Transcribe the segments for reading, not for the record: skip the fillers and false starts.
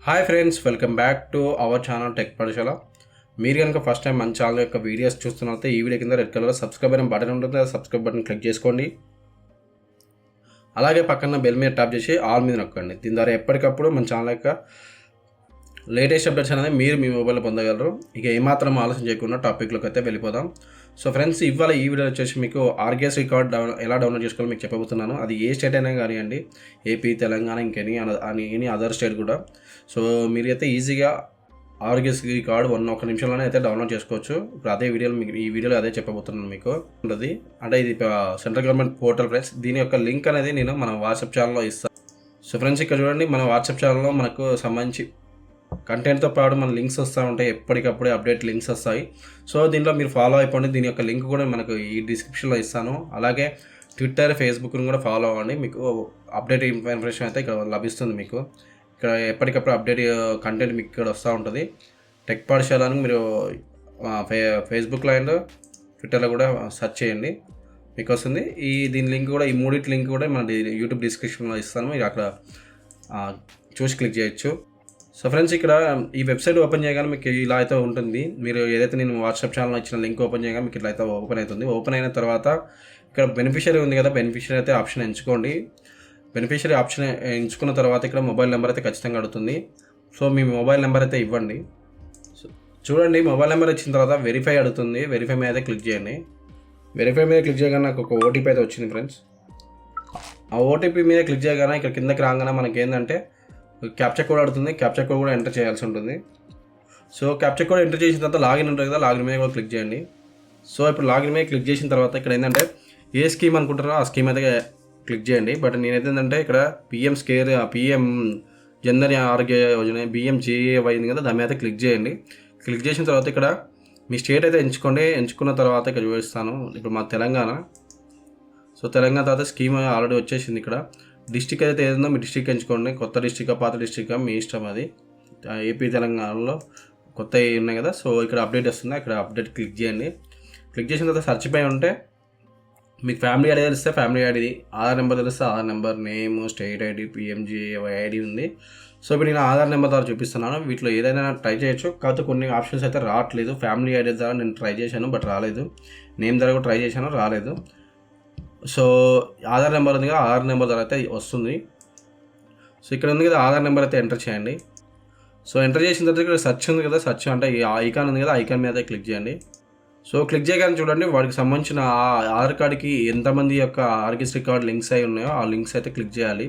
Hi friends, welcome back to our channel tech పాఠశాల. మీరు కనుక ఫస్ట్ టైం మన ఛానల్ యొక్క వీడియోస్ చూస్తున్నట్లయితే ఈ వీడియో కింద రెడ్ కలర్ సబ్స్క్రైబ్ అయిన బటన్ ఉంటుంది. ఆ సబ్స్క్రైబ్ బటన్ క్లిక్ చేసుకోండి. అలాగే పక్కన బెల్ మీద ట్యాప్ చేసి ఆల్ మీద నొక్కండి. దీని ద్వారా ఎప్పటికప్పుడు మన ఛానల్ యొక్క లేటెస్ట్ అప్డేట్స్ అనేది మీరు మీ మొబైల్లో పొందగలరు. ఇక ఏమాత్రం ఆలోచన చేయకుండా టాపిక్లోకి అయితే వెళ్ళిపోదాం. సో ఫ్రెండ్స్, ఇవాళ ఈ వీడియో వచ్చేసి మీకు ఆర్గేఎస్ రికార్డ్ ఎలా డౌన్లోడ్ చేసుకోవాలో మీకు చెప్పబోతున్నాను. అది ఏ స్టేట్ అయినా కానివ్వండి, AP, Telangana, any other state కూడా. సో మీరైతే ఈజీగా ఆర్గేఎస్ రికార్డ్ ఒక నిమిషంలోనే అయితే డౌన్లోడ్ చేసుకోవచ్చు. ఇప్పుడు అదే వీడియోలో మీకు ఈ వీడియోలో అదే చెప్పబోతున్నాను మీకు ఉంటుంది. అంటే ఇది సెంట్రల్ గవర్నమెంట్ పోర్టల్ ఫ్రెండ్స్. దీని యొక్క లింక్ అనేది నేను మన వాట్సాప్ ఛానల్లో ఇస్తాను. సో ఫ్రెండ్స్, ఇక్కడ చూడండి, మన వాట్సాప్ ఛానల్లో మనకు సంబంధించి కంటెంట్తో పాటు మన లింక్స్ వస్తూ ఉంటాయి. ఎప్పటికప్పుడే అప్డేట్ లింక్స్ వస్తాయి. సో దీంట్లో మీరు ఫాలో అయిపోండి. దీని యొక్క లింక్ కూడా మనకు ఈ డిస్క్రిప్షన్లో ఇస్తాను. అలాగే ట్విట్టర్, ఫేస్బుక్ని కూడా ఫాలో అవ్వండి. మీకు అప్డేట్ ఇన్ఫర్మేషన్ అయితే ఇక్కడ లభిస్తుంది. మీకు ఇక్కడ ఎప్పటికప్పుడు అప్డేట్ కంటెంట్ మీకు ఇక్కడ వస్తూ ఉంటుంది. టెక్ పాఠశాలను మీరు ఫేస్బుక్లో అండ్ ట్విట్టర్లో కూడా సెర్చ్ చేయండి, మీకు వస్తుంది. దీని లింక్ కూడా, ఈ మూడింటి లింక్ కూడా మన యూట్యూబ్ డిస్క్రిప్షన్లో ఇస్తాను. మీరు అక్కడ చూసి క్లిక్ చేయొచ్చు. సో ఫ్రెండ్స్, ఇక్కడ ఈ వెబ్సైట్ ఓపెన్ చేయగానే మీకు ఇలా అయితే ఉంటుంది. మీరు ఏదైతే నేను వాట్సాప్ ఛానల్లో ఇచ్చిన లింక్ ఓపెన్ చేయగానే మీకు ఇట్లా అయితే ఓపెన్ అవుతుంది. ఓపెన్ అయిన తర్వాత ఇక్కడ బెనిఫిషరీ ఉంది కదా, బెనిఫిషరీ అయితే ఆప్షన్ ఎంచుకోండి. బెనిఫిషరీ ఆప్షన్ ఎంచుకున్న తర్వాత ఇక్కడ మొబైల్ నెంబర్ అయితే ఖచ్చితంగా అడుగుతుంది. సో మీ మొబైల్ నెంబర్ అయితే ఇవ్వండి. సో చూడండి, మొబైల్ నెంబర్ ఇచ్చిన తర్వాత వెరిఫై అడుగుతుంది. వెరిఫై మీద అయితే క్లిక్ చేయండి. వెరిఫై మీద క్లిక్ చేయగానే నాకు ఒక ఓటీపీ అయితే వచ్చింది ఫ్రెండ్స్. ఆ ఓటీపీ మీద క్లిక్ చేయగానే ఇక్కడ కిందకి రాగానే మనకి ఏంటంటే క్యాప్చర్ కోడ్ అడుగుతుంది. క్యాప్చర్ కోడ్ కూడా ఎంటర్ చేయాల్సి ఉంటుంది. సో క్యాప్చర్ కోడ్ ఎంటర్ చేసిన తర్వాత లాగిన్ ఉంటుంది కదా, లాగిన్ మీద కూడా క్లిక్ చేయండి. సో ఇప్పుడు లాగిన్ మీద క్లిక్ చేసిన తర్వాత ఇక్కడ ఏంటంటే ఏ స్కీమ్ అనుకుంటారో ఆ స్కీమ్ అయితే క్లిక్ చేయండి. బట్ నేనైతే ఏంటంటే ఇక్కడ పిఎం జన్ ఆరోగ్య యోజన BMJAY ఉంది కదా, దాని మీద క్లిక్ చేయండి. క్లిక్ చేసిన తర్వాత ఇక్కడ మీ స్టేట్ అయితే ఎంచుకోండి. ఎంచుకున్న తర్వాత ఇక్కడ చూపిస్తాను. ఇప్పుడు మా తెలంగాణ. సో తెలంగాణ తర్వాత స్కీమ్ ఆల్రెడీ వచ్చేసింది. ఇక్కడ డిస్టిక్ అయితే ఏదో మీ డిస్టిక్ ఎంచుకోండి. కొత్త డిస్టిక్, పాత డిస్టిక్ మీ ఇష్టం అది. ఏపీ, తెలంగాణలో కొత్త ఉన్నాయి కదా. సో ఇక్కడ అప్డేట్ వస్తుంది. ఇక్కడ అప్డేట్ క్లిక్ చేయండి. క్లిక్ చేసిన తర్వాత సెర్చ్ పై ఉంటే మీకు ఫ్యామిలీ ఐడి తెలిస్తే ఫ్యామిలీ ఐడి, ఆధార్ నెంబర్ తెలిస్తే Aadhaar number, name, state ID, PMJAY ID ఉంది. సో ఇప్పుడు నేను ఆధార్ నెంబర్ ద్వారా చూపిస్తున్నాను. వీటిలో ఏదైనా ట్రై చేయొచ్చు. కాకపోతే కొన్ని ఆప్షన్స్ అయితే రావట్లేదు. ఫ్యామిలీ ఐడి ద్వారా నేను ట్రై చేశాను, బట్ రాలేదు. నేమ్ ద్వారా కూడా ట్రై చేశాను, రాలేదు. సో ఆధార్ నెంబర్ ఉంది కదా, ఆధార్ నెంబర్ ద్వారా అయితే వస్తుంది. సో ఇక్కడ ఉంది కదా, ఆధార్ నెంబర్ అయితే ఎంటర్ చేయండి. సో ఎంటర్ చేసిన తర్వాత ఇక్కడ సెర్చ్ ఉంది కదా, సెర్చ్ అంటే ఈ ఐకాన్ ఉంది కదా, ఐకాన్ మీద అయితే క్లిక్ చేయండి. సో క్లిక్ చేయగానే చూడండి, వాడికి సంబంధించిన ఆధార్ కార్డుకి ఎంతమంది యొక్క ఆర్గేఎస్ రికార్డ్ లింక్స్ అయి ఉన్నాయో ఆ లింక్స్ అయితే క్లిక్ చేయాలి.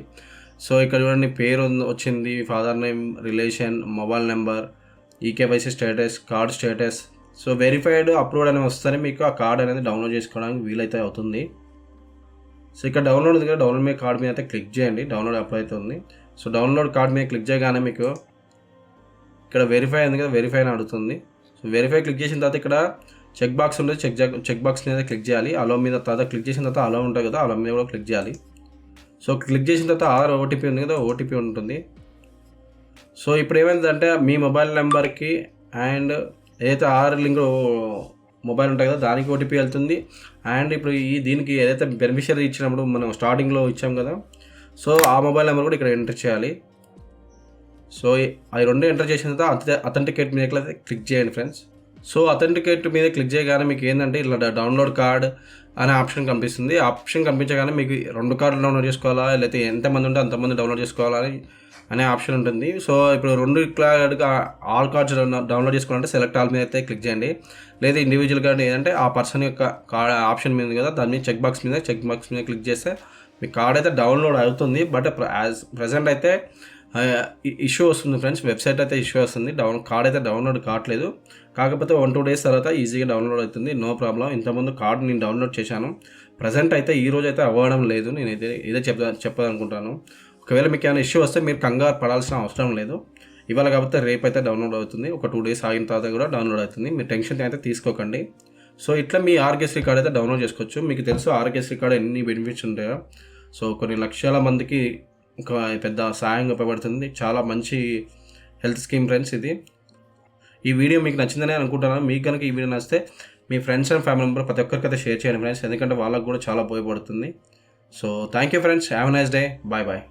సో ఇక్కడ చూడండి, పేరు వచ్చింది, father name, relation, mobile number, EKYC status, card status. So verified, approved అనేవి వస్తేనే మీకు ఆ కార్డ్ అనేది డౌన్లోడ్ చేసుకోవడానికి వీలైతే అవుతుంది. సో ఇక్కడ డౌన్లోడ్ ఉంది కదా, డౌన్లోడ్ మీద కార్డ్ మీద అయితే క్లిక్ చేయండి. డౌన్లోడ్ అప్లై అవుతుంది. సో డౌన్లోడ్ కార్డ్ మీద క్లిక్ చేయగానే మీకు ఇక్కడ వెరిఫై ఉంది కదా, వెరిఫై అని అడుగుతుంది. సో వెరిఫై క్లిక్ చేసిన తర్వాత ఇక్కడ చెక్ బాక్స్ ఉంటుంది. చెక్ బాక్స్ మీద క్లిక్ చేయాలి. అలో మీద తర్వాత క్లిక్ చేసిన తర్వాత అలో ఉంటుంది కదా, అలో మీద కూడా క్లిక్ చేయాలి. సో క్లిక్ చేసిన తర్వాత ఆధార్ OTP ఉంది కదా, OTP ఉంటుంది. సో ఇప్పుడు ఏమైందంటే మీ మొబైల్ నెంబర్కి అండ్ ఏదైతే ఆధార్ లింక్ మొబైల్ ఉంటుంది కదా, దానికి OTP వెళ్తుంది. అండ్ ఇప్పుడు దీనికి ఏదైతే బెనిఫిషరీ ఇచ్చినప్పుడు మనం స్టార్టింగ్లో ఇచ్చాం కదా, సో ఆ మొబైల్ నెంబర్ కూడా ఇక్కడ ఎంటర్ చేయాలి. సో అవి రెండు ఎంటర్ చేసిన తర్వాత అథెంటికేట్ మీద క్లిక్ చేయండి ఫ్రెండ్స్. సో అథెంటికేట్ మీద క్లిక్ చేయగానే మీకు ఏంటంటే ఇలా డౌన్లోడ్ కార్డ్ అనే ఆప్షన్ కనిపిస్తుంది. ఆప్షన్ కనిపించగానే మీకు 2 కార్డులు డౌన్లోడ్ చేసుకోవాలా, లేకపోతే ఎంతమంది ఉంటే అంతమంది డౌన్లోడ్ చేసుకోవాలని అనే ఆప్షన్ ఉంటుంది. సో ఇప్పుడు 2 కార్డుగా ఆల్ కార్డ్స్ డౌన్లోడ్ చేసుకోవాలంటే సెలెక్ట్ ఆల్ మీద అయితే క్లిక్ చేయండి. లేదా ఇండివిజువల్ కార్డ్ ఏదంటే ఆ పర్సన్ యొక్క కార్డ్ ఆప్షన్ మీద కదా, దాని మీద చెక్ బాక్స్ మీద క్లిక్ చేస్తే మీ కార్డ్ అయితే డౌన్లోడ్ అవుతుంది. బట్ ప్రజెంట్ అయితే ఇష్యూ వస్తుంది ఫ్రెండ్స్. వెబ్సైట్ అయితే ఇష్యూ వస్తుంది. కార్డ్ అయితే డౌన్లోడ్ కావట్లేదు. కాకపోతే 1-2 డేస్ తర్వాత ఈజీగా డౌన్లోడ్ అవుతుంది, నో ప్రాబ్లం. ఇంతకుముందు కార్డ్ నేను డౌన్లోడ్ చేశాను. ప్రజెంట్ అయితే ఈ రోజు అయితే అవ్వడం లేదు. నేనైతే ఇదే చెప్పాలనుకుంటాను. ఒకవేళ మీకు ఏమైనా ఇష్యూ వస్తే మీరు కంగారు పడాల్సిన అవసరం లేదు. ఇవాళ కాకపోతే రేపు అయితే డౌన్లోడ్ అవుతుంది. ఒక 2 డేస్ ఆగిన తర్వాత కూడా డౌన్లోడ్ అవుతుంది. మీరు టెన్షన్ అయితే తీసుకోకండి. సో ఇట్లా మీ ఆర్గేఎస్ రికార్డ్ అయితే డౌన్లోడ్ చేసుకోవచ్చు. మీకు తెలుసు ఆర్గేఎస్ రికార్డ్ ఎన్ని బెనిఫిట్స్ ఉంటాయో. సో కొన్ని లక్షల మందికి ఒక పెద్ద సాయంగా ఉపయోగపడుతుంది. చాలా మంచి హెల్త్ స్కీమ్ ఫ్రెండ్స్ ఇది. ఈ వీడియో మీకు నచ్చిందని అనుకుంటున్నాను. మీకు కనుక ఈ వీడియో నచ్చితే మీ ఫ్రెండ్స్ అండ్ ఫ్యామిలీ మెంబర్ ప్రతి ఒక్కరికైతే షేర్ చేయండి ఫ్రెండ్స్, ఎందుకంటే వాళ్ళకు కూడా చాలా ఉపయోగపడుతుంది. So thank you friends, have a nice day, bye bye.